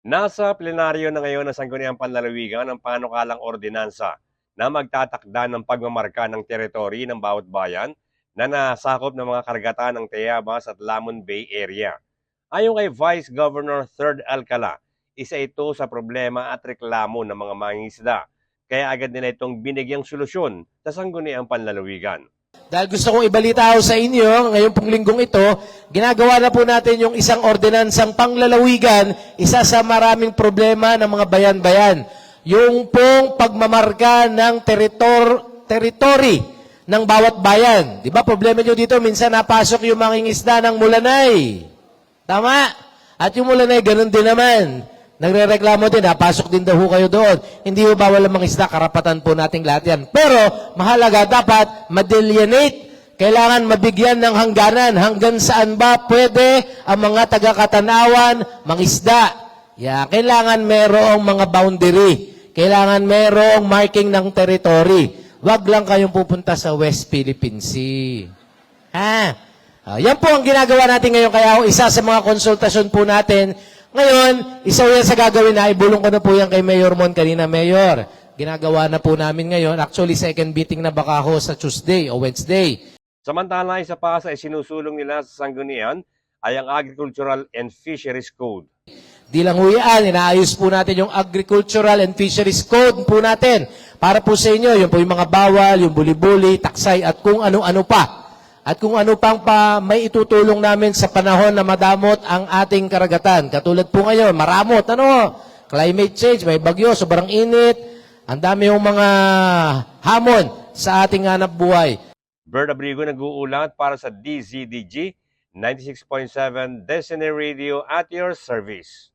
Nasa plenaryo na ngayon ng Sangguniang Panlalawigan ang panukalang ordinansa na magtatakda ng pagmamarka ng teritoryo ng bawat bayan na nasakop ng mga karagatan ng Tayabas at Lamon Bay Area. Ayon kay Vice Governor Third Alcala, isa ito sa problema at reklamo ng mga mangingisda. Kaya agad nila itong binigyang solusyon sa Sangguniang Panlalawigan. Dahil gusto kong ibalita sa inyo, ngayon pong linggong ito, ginagawa na po natin yung isang ordinansang panglalawigan, isa sa maraming problema ng mga bayan-bayan. Yung pong pagmamarka ng territory ng bawat bayan. Di ba, problema nyo dito, minsan napasok yung mangingisda ng Mulanay. Tama? At yung Mulanay, ganun din naman. Nagre-reklamo din, napasok din daw kayo doon. Hindi ho bawal ang mga isda, karapatan po nating lahat yan. Pero, mahalaga dapat, madelineate. Kailangan mabigyan ng hangganan. Hanggang saan ba pwede ang mga taga-Katanawan, mangisda. Kailangan merong mga boundary. Kailangan merong marking ng territory. Huwag lang kayong pupunta sa West Philippine Sea. Yan po ang ginagawa natin ngayon. Kaya isa sa mga konsultasyon po natin, ngayon, isa yan sa gagawin na, ibulong ko na po yan kay Mayor Mon kanina, Mayor. Ginagawa na po namin ngayon. Actually, second meeting na baka ho sa Tuesday o Wednesday. Samantala, isa pa sa isinusulong nila sa Sanggunian ay ang Agricultural and Fisheries Code. Di lang ho yan, inaayos po natin yung Agricultural and Fisheries Code po natin. Para po sa inyo, yung po yung mga bawal, yung buli-buli, taksay, at kung ano-ano pa. At kung ano pang may itutulong namin sa panahon na madamot ang ating karagatan. Katulad po ngayon, maramot, climate change, may bagyo, sobrang init, ang dami yung mga hamon sa ating hanap buhay. Bert Abrigo nag-uulat para sa DZDG 96.7 Destiny Radio at your service.